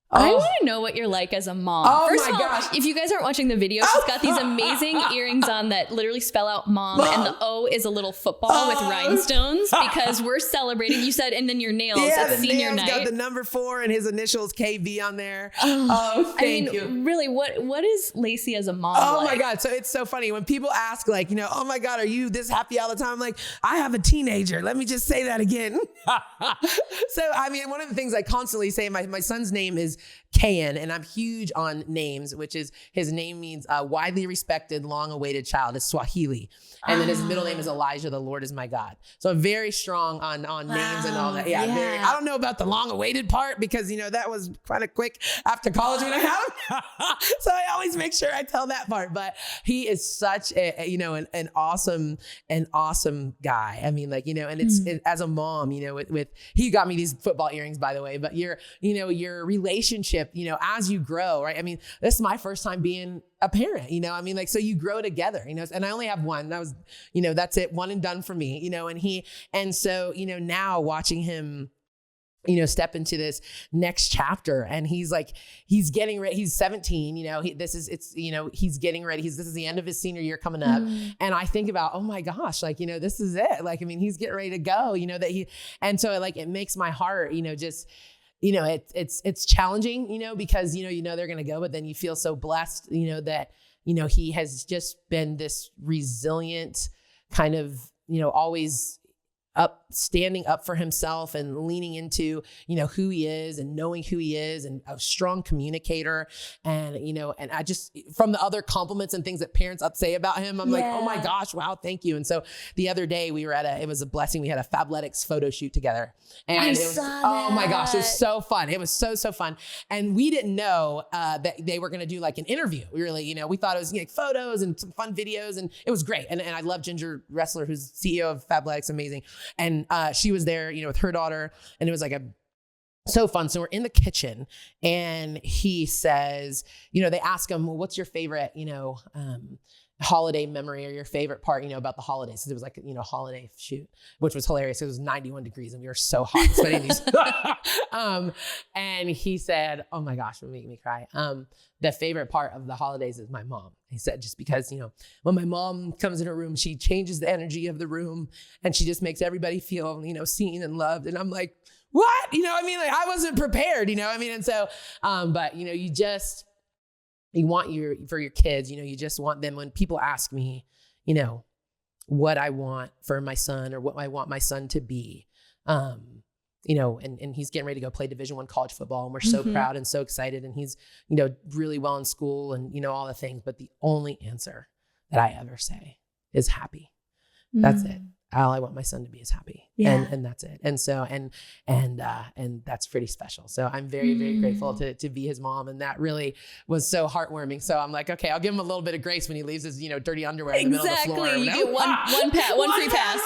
I want to know what you're like as a mom. Oh First my of all, gosh. if you guys aren't watching the video, she's got these amazing earrings on that literally spell out mom. And the O is a little football with rhinestones because we're celebrating. You said, and then your nails at senior night. Got the number 4 and his initials KB on there. Thank you. Really, what is Lacee as a mom like? My God. So it's so funny when people ask like, oh my God, are you this happy all the time? I'm like, I have a teenager. Let me just say that again. So, one of the things I constantly say, my son's name is Kayan, and I'm huge on names, which is his name means widely respected, long-awaited child. It's Swahili. And then his middle name is Elijah, the Lord is my God. So I'm very strong on names and all that. Yeah. I don't know about the long-awaited part because, that was kind of quick after college when I had him. So I always make sure I tell that part. But he is such an awesome guy. And it's as a mom, with he got me these football earrings, by the way, but your relationship, as you grow, right? This is my first time being a parent, so you grow together, and I only have one. That was, that's it. One and done for me, and so, now watching him, step into this next chapter, and he's getting ready. He's 17, he's getting ready. This is the end of his senior year coming up. And I think about, oh my gosh, this is it. He's getting ready to go, and so it makes my heart, just, it's challenging, because, they're going to go, but then you feel so blessed, that, he has just been this resilient kind of, always standing up for himself and leaning into, who he is and knowing who he is, and a strong communicator. And, and I just, from the other compliments and things that parents say about him, I'm like, oh my gosh, wow, thank you. And so the other day we were it was a blessing. We had a Fabletics photo shoot together, and it was, oh my gosh, it was so fun. It was so fun. And we didn't know that they were going to do like an interview. We really, we thought it was photos and some fun videos, and it was great. And I love Ginger Wrestler, who's CEO of Fabletics, amazing. And she was there, with her daughter, and it was like so fun. So we're in the kitchen, and he says, they ask him, well, what's your favorite, holiday memory or your favorite part, about the holidays? Cause it was like, holiday shoot, which was hilarious. It was 91 degrees and we were so hot sweating these. And he said, oh my gosh, it'll make me cry. The favorite part of the holidays is my mom. He said, just because, when my mom comes in her room, she changes the energy of the room and she just makes everybody feel, seen and loved. And I'm like, what? Like I wasn't prepared, And so, but you want for your kids, you just want them, when people ask me, what I want for my son or what I want my son to be, and he's getting ready to go play Division I college football, and we're so proud and so excited, and he's, really well in school and, all the things, but the only answer that I ever say is happy. That's it. All I want my son to be is happy. Yeah. And that's it. And so, and that's pretty special. So I'm very, very grateful to be his mom. And that really was so heartwarming. So I'm like, okay, I'll give him a little bit of grace when he leaves his, dirty underwear in the middle of the floor. Exactly. You get one free pass.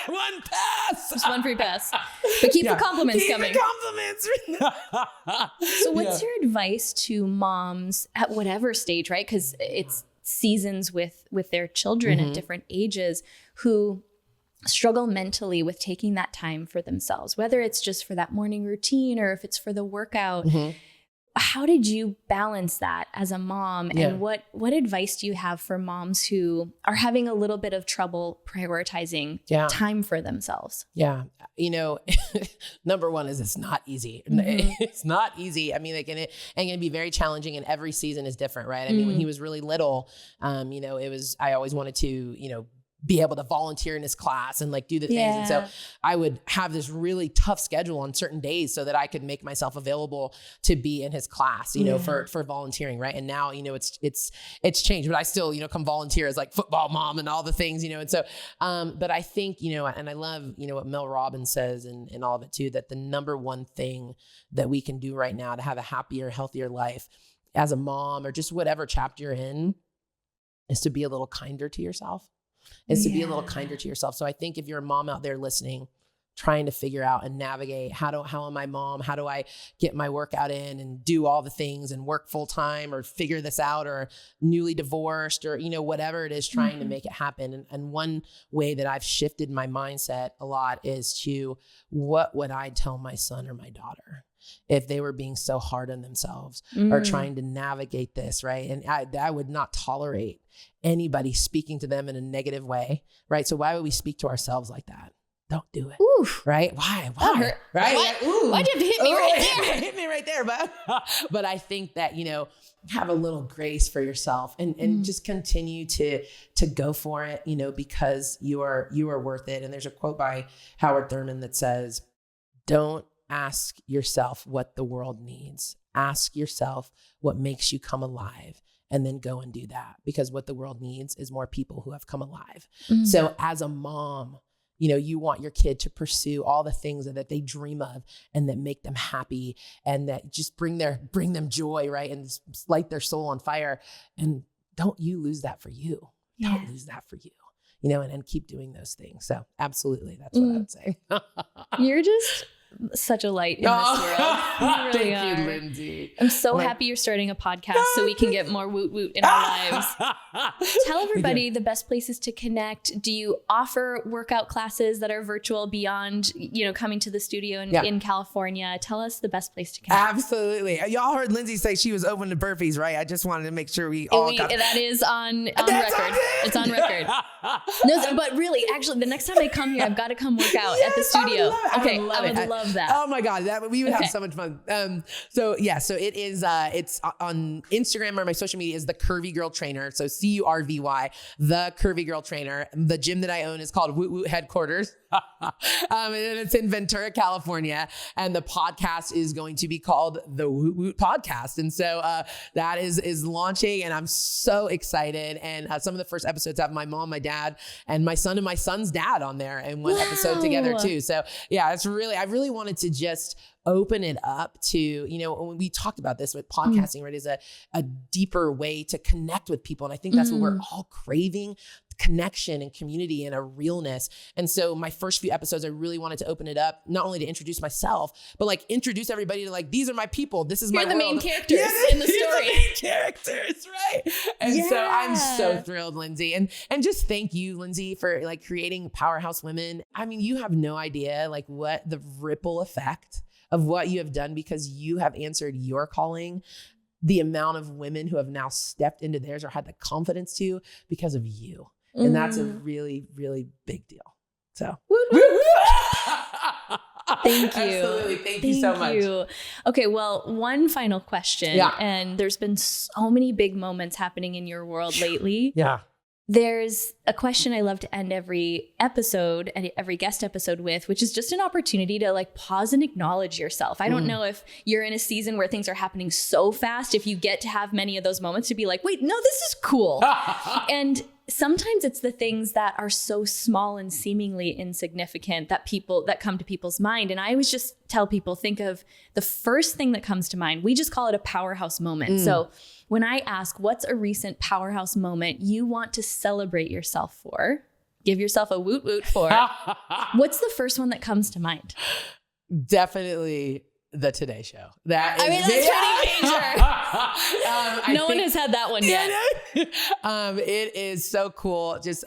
One pass. Just one free pass. But keep the compliments coming. Keep the compliments. So what's your advice to moms at whatever stage, right? Because it's seasons with their children at different ages who struggle mentally with taking that time for themselves, whether it's just for that morning routine or if it's for the workout. How did you balance that as a mom? And what advice do you have for moms who are having a little bit of trouble prioritizing time for themselves? Yeah. Number one is it's not easy. It's not easy. I mean, like, and it can be very challenging, and every season is different, right? I mean, when he was really little, I always wanted to, be able to volunteer in his class and like do the things. And so I would have this really tough schedule on certain days so that I could make myself available to be in his class, for volunteering. Right. And now, it's changed, but I still, come volunteer as like football mom and all the things, and so, but I think, and I love, what Mel Robbins says and all of it too, that the number one thing that we can do right now to have a happier, healthier life as a mom or just whatever chapter you're in is to be a little kinder to yourself. To be a little kinder to yourself. So I think if you're a mom out there listening, trying to figure out and navigate, how am I mom? How do I get my workout in and do all the things and work full time or figure this out, or newly divorced, or, whatever it is, trying to make it happen. And one way that I've shifted my mindset a lot is to, what would I tell my son or my daughter if they were being so hard on themselves or trying to navigate this, right? And I would not tolerate anybody speaking to them in a negative way, right? So why would we speak to ourselves like that? Don't do it. Oof. Right? Why? Right? Why'd you have to hit me right there? Hit me right there. But I think that, have a little grace for yourself and just continue to go for it, because you are worth it. And there's a quote by Howard Thurman that says, don't ask yourself what the world needs. Ask yourself what makes you come alive, and then go and do that, because what the world needs is more people who have come alive. So as a mom, you want your kid to pursue all the things that they dream of and that make them happy and that just bring them joy, right? And light their soul on fire. And don't you lose that for you. Don't lose that for you. And keep doing those things. So absolutely, that's what I would say. You're just such a light in this world. You really Thank you, Lindsay. I'm so happy you're starting a podcast so we can get more woot woot in our lives. Tell everybody the best places to connect. Do you offer workout classes that are virtual beyond, coming to the studio in California? Tell us the best place to connect. Absolutely. Y'all heard Lindsay say she was open to burpees, right? I just wanted to make sure we all got that is on record. It's on record. No, but really, actually, the next time I come here, I've got to come work out at the studio. I would love that. Oh my God, we would have so much fun. So it is, it's on Instagram, or my social media is the Curvy Girl Trainer. So CURVY, the Curvy Girl Trainer. The gym that I own is called WOOT WOOT Headquarters. And it's in Ventura, California. And the podcast is going to be called the WOOT WOOT Podcast. And so that is launching, and I'm so excited. And some of the first episodes have my mom, my dad, and my son and my son's dad on there in one episode together too. So yeah, I really wanted to just open it up to, when we talked about this with podcasting, right, is a deeper way to connect with people. And I think that's what we're all craving, connection and community and a realness. And so my first few episodes, I really wanted to open it up, not only to introduce myself, but like introduce everybody to like, these are my people. This is You're my the world. main characters in the story. The main characters, right? And so I'm so thrilled, Lindsay. And just thank you, Lindsay, for like creating Powerhouse Women. I mean, you have no idea like what the ripple effect of what you have done, because you have answered your calling, the amount of women who have now stepped into theirs or had the confidence to because of you. And that's a really, really big deal. So thank you. Absolutely. Thank you so much. Okay. Well, one final question. Yeah. And there's been so many big moments happening in your world lately. Yeah. There's a question I love to end every episode and every guest episode with, which is just an opportunity to like pause and acknowledge yourself. I don't know if you're in a season where things are happening so fast, if you get to have many of those moments to be like, wait, no, this is cool. And sometimes it's the things that are so small and seemingly insignificant that come to people's mind. And I always just tell people, think of the first thing that comes to mind. We just call it a powerhouse moment. So when I ask, what's a recent powerhouse moment you want to celebrate yourself for, give yourself a woot woot for, what's the first one that comes to mind? Definitely the Today Show. That's pretty major. No one has had that one yet. It is so cool. Just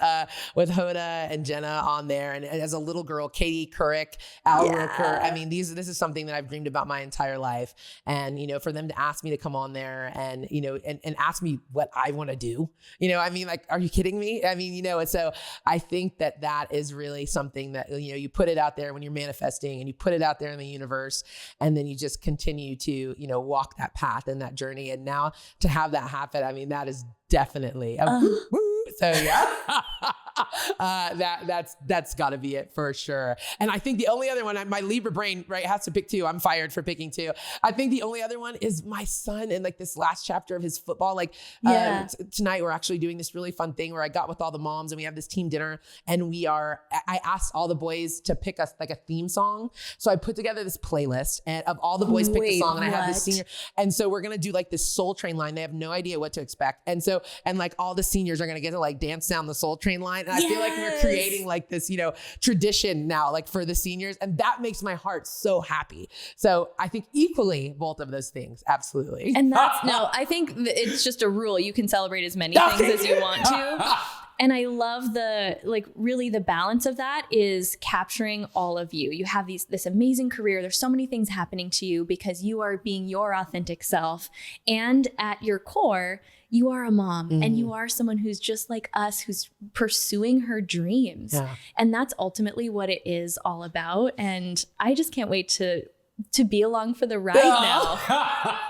with Hoda and Jenna on there, and as a little girl, Katie Couric, Al Roker. I mean, this is something that I've dreamed about my entire life. And for them to ask me to come on there and and ask me what I want to do. I mean, like, are you kidding me? I mean, and so I think that is really something that you put it out there when you're manifesting, and you put it out there in the universe, and then you just continue to walk that path and that journey. And now to have that happen, I mean, that is definitely so yeah. That's got to be it for sure. And I think the only other one, my Libra brain, right, has to pick two. I'm fired for picking two. I think the only other one is my son and like this last chapter of his football. Like tonight we're actually doing this really fun thing where I got with all the moms and we have this team dinner, and I asked all the boys to pick us like a theme song. So I put together this playlist and of all the boys pick a song, and I have this senior. And so we're going to do like this Soul Train line. They have no idea what to expect. And like all the seniors are going to get to like dance down the Soul Train line. And I feel like we're creating like this, tradition now, like for the seniors. And that makes my heart so happy. So I think equally both of those things. Absolutely. And I think it's just a rule. You can celebrate as many things as you want to. And I love really the balance of that is capturing all of you. You have this amazing career. There's so many things happening to you because you are being your authentic self. And at your core, you are a mom and you are someone who's just like us, who's pursuing her dreams. Yeah. And that's ultimately what it is all about. And I just can't wait to be along for the ride now.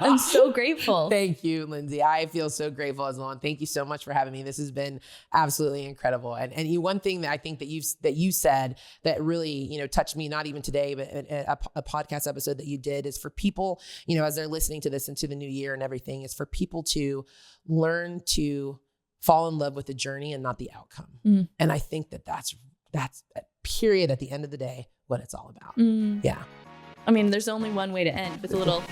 I'm so grateful. Thank you, Lindsay. I feel so grateful as well. And thank you so much for having me. This has been absolutely incredible. And one thing that I think that you said that really, touched me, not even today, but a podcast episode that you did, is for people, as they're listening to this into the new year and everything, is for people to learn to fall in love with the journey and not the outcome. And I think that's period at the end of the day, what it's all about. Yeah. I mean, there's only one way to end with a little